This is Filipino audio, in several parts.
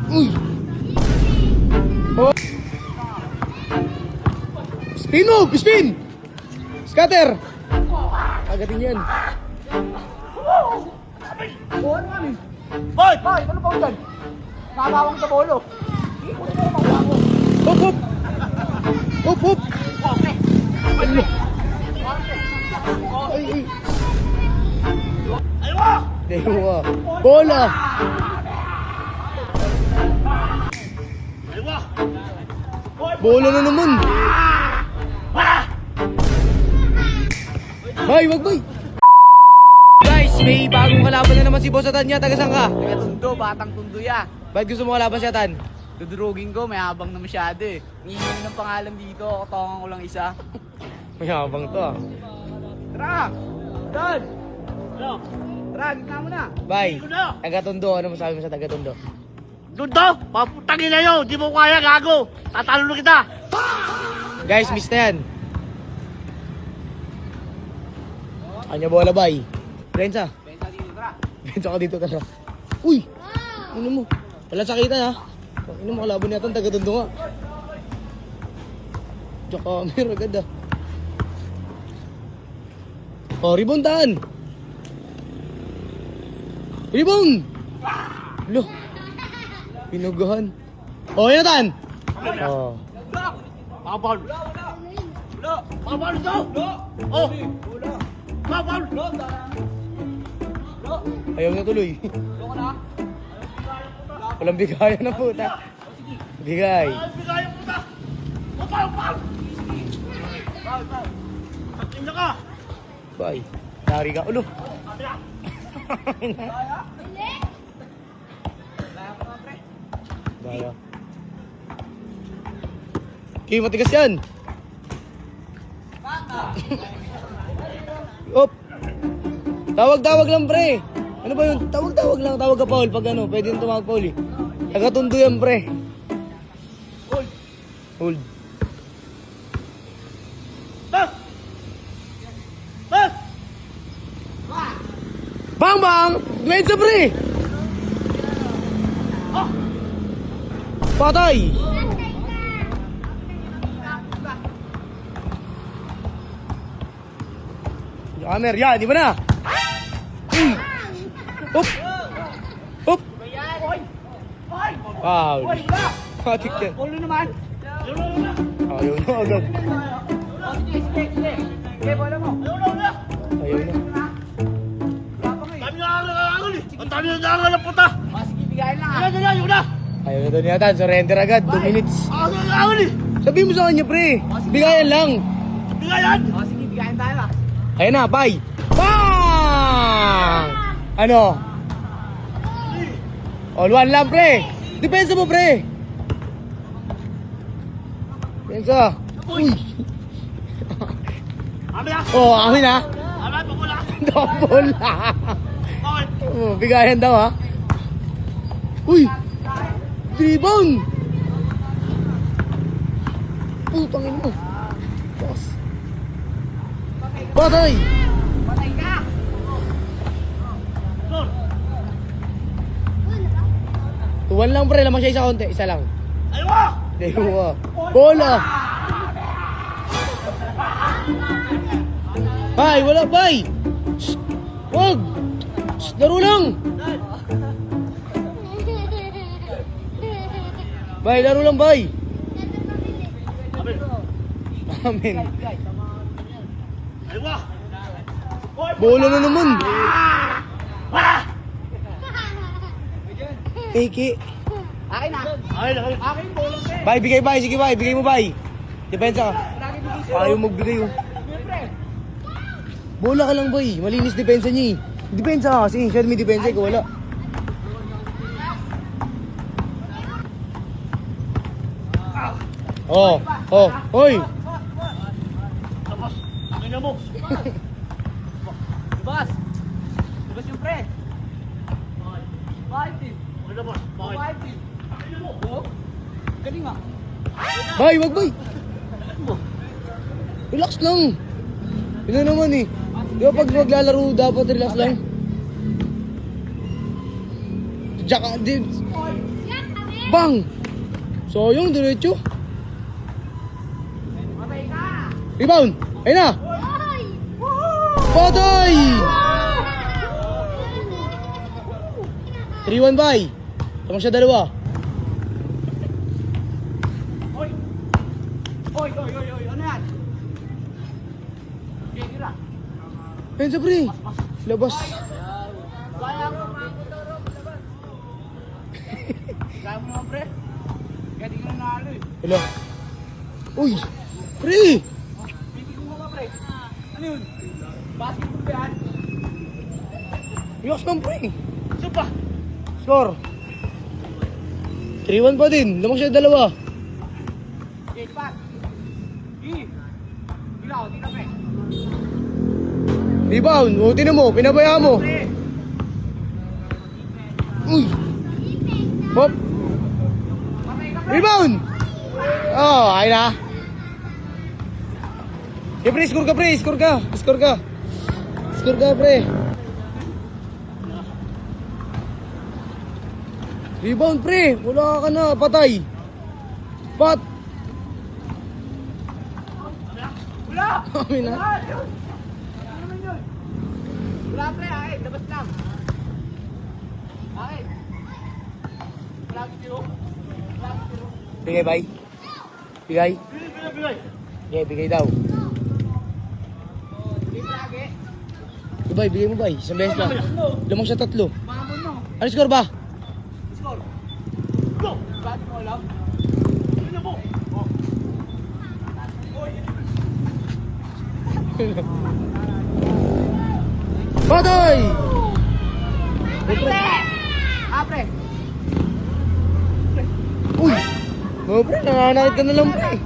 Uy! Oh! Spin move! Spin! Scatter! Agatin yan. Buwan kami. Boy! Boy! Ano pa ulan? Nakabawang sa bolo. Hop! Hop! Hop! Hop! Ay! Ay! Aywa! Dewa! Bola! Aywa! Bola na naman! Bay! Wag bay! Guys, may bagong kalaban na naman si Boss Atan niya. Taga saan ka? Taga-tundo, batang tundo ya. Bakit gusto mo kalaban si Atan? Dudurugin ko, may habang na masyado eh. Ngingin ng pangalan dito, katongan ko lang isa. May habang to ah. Tara! Dad! Tara, gitna mo na. Bay, taga-tundo. Ano masabi mo sa taga-tundo? Dundo, paputangin na yun. Di mo kaya, gago. Tatalo na kita. Guys, miss na yan. Kanya bola, bay. Renza. Benta dito, tara. Renza ka dito, tara. Uy! Ano mo? Wala sakitan ha. Ano mo kalaban natin, taga-tundo nga. Tsaka camera agad ah. Oh, rebound taan. Rebound! Lo. Pinugahan. Oh, yan taan. Oh. Babal. Babal daw. Oh. Babal. Ayaw na tuloy. Walang bigayan na puta. Bigay. Bigayan mo na. Babal. Tatin na ka. Bye. Dari ka. Ulo. Daya. Okay, matigas yan. Op. Tawag-tawag lang, pre. Ano ba yun? Tawag-tawag lang. Tawag ka, Paul. Pag ano, pwede yung tumawag, Paul eh. Taga-tundo yan, pre. Hold! Hold. Bas. Bas. Bang, bang! Duwensa, pre! Patay! Amer, yan, di ba na? Hop! Hop! Foul. Matik yan. Bolo naman. Ayaw na agad. Oh, sige, sige, sige. Okay, bola mo. Ayaw na. Tapang eh. Dami na nangangal eh. Ang dami na nangangal ng puta. Oh, sige, bigayan lang ha. Yun na. Ayaw na doon yata. Surrender agad. 2 minutes. Ang nangangal eh. Sabihin mo sa kanya, pre. Bigayan lang. Bigayan. Oh, sige, bigayan tayo ha. Ayun na, bye. Bang! Ano? All one lang, pre. Depensa mo, pre. Depensa. Uy. Ano yan? Oh, amin ha. Ano yan? Pagula. Double ha. Bakit? Oh, bigayan daw ha. Uy. Rebound. Putangin mo. Boss. Patay. Patay ka. Doon. Tuwan lang, pre. Lamang siya isa konti. Isa lang. Aywa. Dewa. Bola. Bay, wala, bay. Shh. Wag. Shh, laro lang. Bay, laro lang, bay. Amen. Aywa. Bola na naman. Peke. Akin na. Ay. Akin, bolong pe. Bay, bigay, bay. Sige, bay. Bigay mo, bay. Depensa ka. Lagi bigay sa'yo. Ayaw magbigay, oh. Siyempre. Bola ka lang, bay. Malinis depensa niya, eh. Depensa ka kasi. Siya may depensa, ikaw wala. Oh, oh, hoy. Tapos. Tingnan mo. Lubas. Lubas yung pre. Five team. Ano boss? Bakit? Five team. Oh. Galing ah. Bay, wag, bay. Relax lang. Yun na naman, eh. Di ba pag maglalaro, dapat relax lang. Tsaka, di... Bang! Sayang, diretso. Rebound! Ayun na! Patay! 3-1 bay. Tamang siya dalawa. Oy, ano yan? Okay, tira. Ayun sa pre. Labas. Kaya mo, labas. Kaya mo naman, pre. Kaya di ka nanalo eh. Hello. Uy! Pre! Bibigyan mo ka, pre. Ano yun? Basketball ba yan? Yos lang pre. Isa pa. Score. 3-1 pa din. Lamang siya dalawa. Okay, pat. Ilaw, tira, pre. Rebound. O, tinan mo. Pinabayaan mo. Pre. Uy! Hop! Rebound! Oh, ayun na. Okay, pre, score ka, pre. Score ka. Score ka. Score ka, pre. Rebound, pre. Wala ka na. Patay. Pat. Wala! Kami na. Wala yun! Ano naman yun? Wala, pre. Akin, labas lang. Akin. Wala ko tiro. Wala ko tiro. Bigay, bay. Bigay. Bigay. Bigay, bigay daw. Hindi mo lagi. Bay, bigay mo, bay. Isang beses lang. Lamang siya 3. Mamon mo. Ano score ba? Score. Go! Ba't mo alam? Ano mo? Patay! Pre! Ah, pre. Uy! Oh, pre, nananakit ka na lang, pre.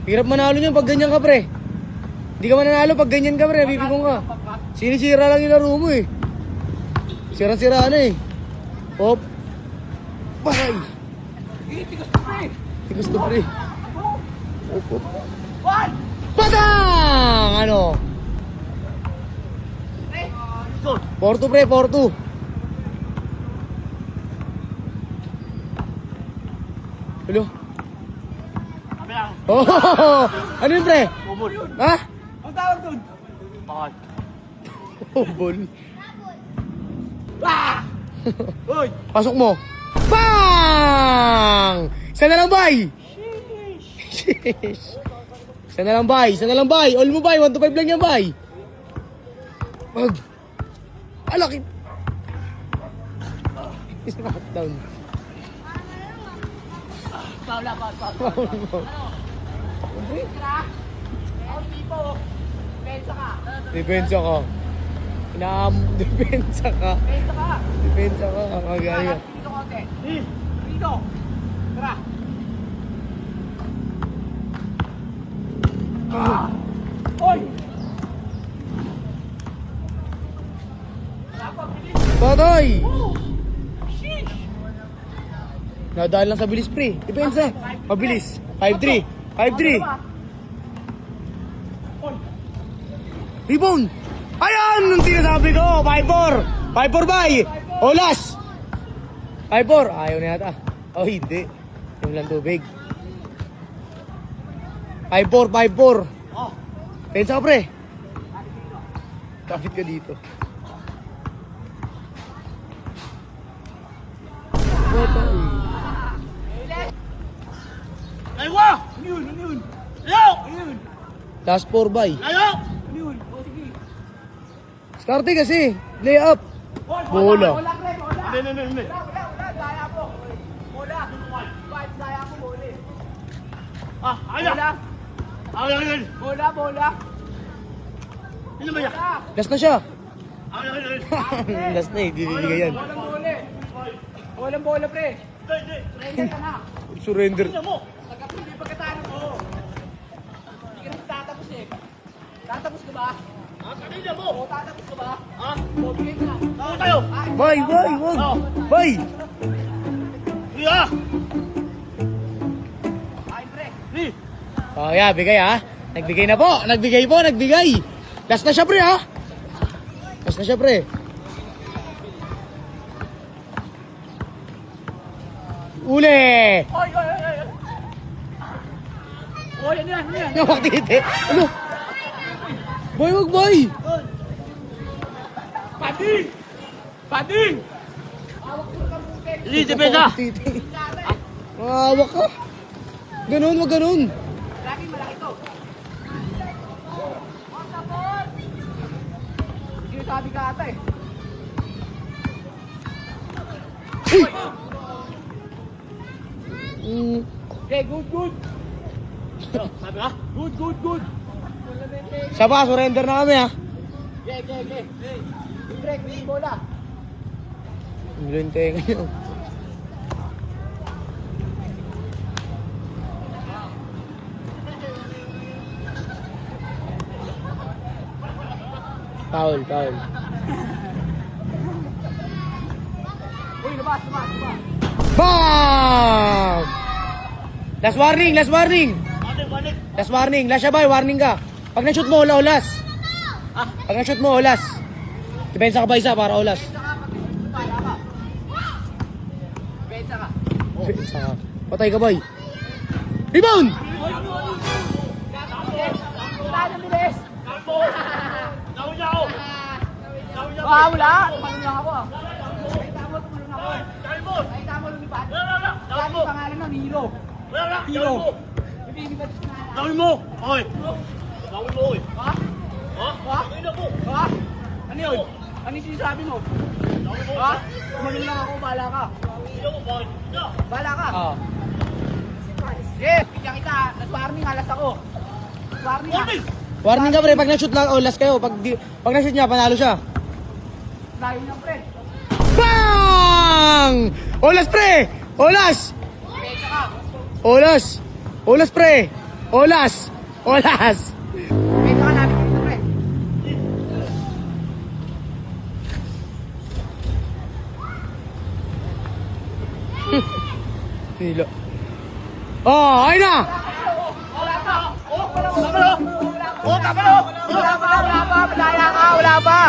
Hirap manalo niyan pag ganyan ka, pre. Hindi ka mananalo pag ganyan ka, pre. Bibigong ka. Sinisira lang yung laro mo, eh. Sira-sira na, eh. Hop. Patay! Tigas ko, pre. Tigas to, pre. Hop, hop. One! Patang! Ano? Pre. Score. 4-2, pre. 4-2. Hello? Sabi lang. Oh! Ano yun, pre? Umul. Ha? Ang tawag dun? Bakit? Oh, ball. Ah! Uy! Pasok mo. Bang! Isa na lang, bay! Sheesh. Isa na lang, bay. Isa na lang, bay. All mo, bay. 1 to 5 lang yan, bay. Mag. Alaki. Is knockdown. Paula, paula. Tira. All people. Pensa ka. Depensa ka. Depensa ka. Pensa ka. Depensa ka. Magaya. Dito konti. Dito. Tara. Oy! Patay! Sheesh! Nadaan lang sa bilis, pre. Depensa. Mabilis. 5-3. 5-3. Rebound! Ayan! Ang sinasabi ko! 5-4! 5-4 bay! Olas! 5-4! Ayaw na yata. Oh, hindi. Yung lang tubig. 5-4, 5-4. Oh. Pensa ka, pre. Kapit ka dito. Patay. Aywa! Ano yun? Ano yun? Ayaw! Ano yun? Last 4 bay. Ayaw! Ano yun? O sige. Skarte kasi. Layup. Bola. Bola, pre. Bola. Hindi. Wala. Daya po. Bola. Five, daya po. Bola. Ah, ayaw! Bola. Ayaw! Bola. Ano ba yan? Bola. Last na siya. Ayaw! Last na eh. Dililigay yan. Walang bola, pre. Hindi. Surrender ka na. Surrender. Tingnan mo. Hindi pagkatalo mo. Hindi ka na tatapos eh. Tatapos ka ba? Ah, kanina mo. O tatapos ka ba? Ah, O bigay ka na. ako tayo. Bay, bay, wag. Bay. Iya! Ay, pre. Ni! Oh, yeah, bigay ha. Nagbigay na po. Nagbigay. Last na siya, pre, ha. Last na siya, pre. Uli! Oy, oy, oy, oy. Oy, ano yan, ano yan? Nawak titi. Ano? Boy, wag boy! Pading! Pading! Hindi, dependa. Titi. Mahawak ka. Ganun, wag ganun. Malaki, malaki to. Sinasabi ka ata eh. Uy! Mm, Okay, good, good. Sabi ka? Good, good, good. siya pa, surrender na kami ha. Okay, okay, okay. Break, may bola. Ang tenga nyo. Foul, foul. Uy, labas, labas, labas. Bam! Last warning, last warning. Balik. Last warning, last siya ba? Warning ka. Pag na-shoot mo, ulas. Pag na-shoot mo, ulas. Depensa ka ba isa para ulas? Pala ka. Bensa ka. Depensa ka. Patay ka, boy. Rebound! Wala na bilis. Gawin niya ako. Ah, wala. Tumalun lang ako ah. Ay, tama, tumalun ako. Gawin mo. Ay, tama, lumipad. Wala. Wala yung pangalan nun, Hero. Wala. Hero. Gawin mo. Lumipad sa pangalan. Gawin mo. Okay. Gawin mo, oy. Ha? Ha? Ha? Gawin ako. Ha? Ano yun? Ano yung sinasabi mo? Gawin mo. Ha? Tumalun lang ako, bahala ka. Gawin mo, bakit? Yeah. Bahala ka. Ah. Yes, bigyan kita. Last warning, alas ako. Last warning ah. Warning. Warning ka, pre. Pag na-shoot lang, ulas kayo. Pag na-shoot niya, panalo siya. Layo ng friend. Bang! Olas, pre! Olas! Bensa ka. Olas! Olas, pre! Olas! Olas! Bensa ka namin dito, friend. Hilo. Oh, ayun na! Wala pa. Oh, wala pa. Tama na. Oh, tama na. Wala pa, wala pa. Madaya ka, wala pa.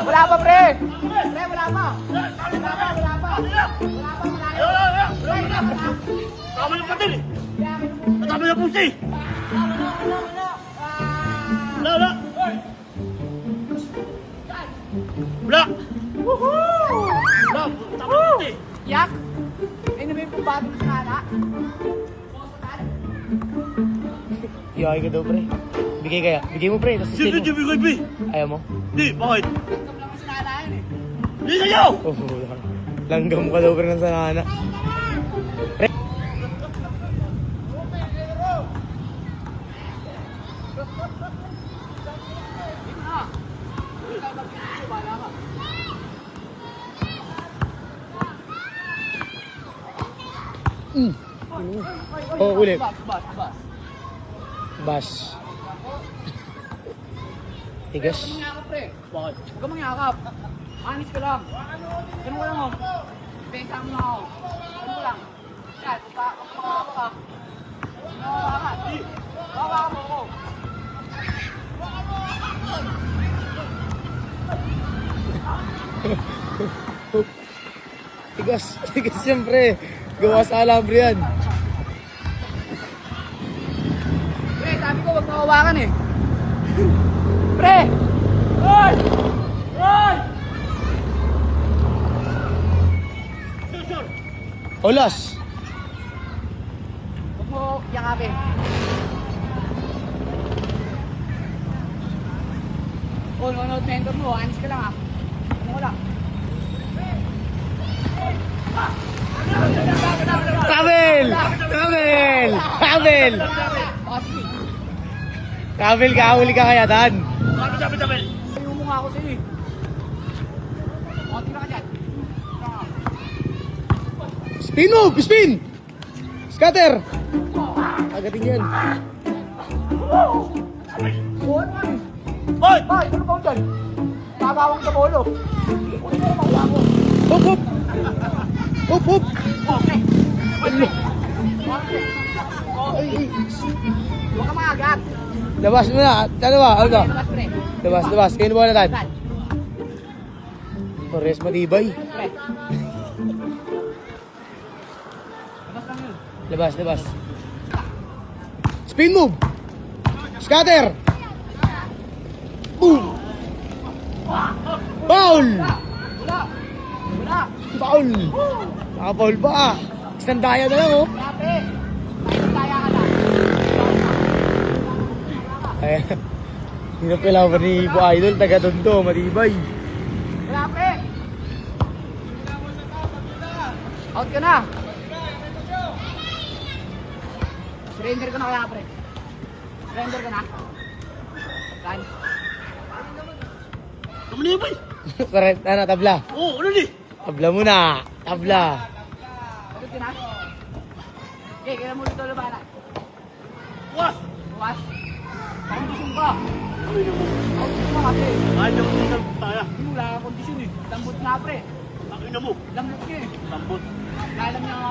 Wala pa, pre. Pre, wala pa. Wala pa, wala pa. Wala pa, malayo. Tama yung patil eh. Tama yung pusi. Wala. Wala. Wala. Tama yung pusi. Yak. Ay, naman yung pumbago sa nana. Iyakay ka daw, pre. Bigay kaya. Bigay mo, pre. Tapos Sino stay mo. Jimmy ko ibi? Ayaw mo? Hindi, bakit? Ito lang sa nana yun eh. Hindi sa'yo! Oh, langgam ka daw, pre, ng sanana. Pre. Oh, uli. Bas, bas, bas. Bas. Tigas. Huwag kang mangyakap, pre. Bakit? Huwag kang mangyakap. Anis ka lang. Ganun ko lang, oh. Benta mo lang ako. Ganun ko lang. Yan, pakakapa ka. Nakaka. Nakaka mo ako. Tigas. Tigas yan, pre. Gawa sa alambre yan. Pre, sabi ko wag makawakan eh. Pre! Hoy! Hoy! Olas. Huwag mo yakapin. Oh, no, mentor mo. Anis ka lang ah. Ano ko lang. Travel! Travel! Travel! Kasi, Travel ka, huli ka kaya, Dan. Sabi. ayaw mo nga ako sa'yo eh. O, tira ka dyan. Tira ka. Spin move! Spin! Scatter! Agatin yan. Oh, ano man eh? Hoy! Bakit? Ano ba dyan? Babawang sa bolo. Ano ba makuha mo? Hop, hop! Hop, hop! Okay. Okay. Okay. Ay, ay. Huwag ka maagat. Labas mo na. Ano ba? Ano ba? Labas, pre. Labas, labas. Kayo na ba natin? Labas. Pares matibay. Pre. Labas, labas. Spin move. Scatter. Boom. Foul. Wala! Wala! Foul. Naka-foul pa. Isang daya na lang, oh. Grabe! Kaya ka na. Ay, hirap kailangan ni Ibo Idol. Taga-tondo, matibay. Grabe! Out ka na! Surrender ka na kaya, pre. Surrender ka na. Saan? Ano niya ba? Correct, ano, tabla. Oo, ano ni? Tabla muna. Tabla. Out ka na? Okay, kaya mo dito labanan. Was! Bukas. Kondisyon ka. Kami na mo. Out ka na kasi. Kahit na mo sa tayo. Hindi mo wala kang kondisyon eh. Lambot na, pre. Kami na mo. Lambot ka eh. Lambot. Kaya lang niya nga.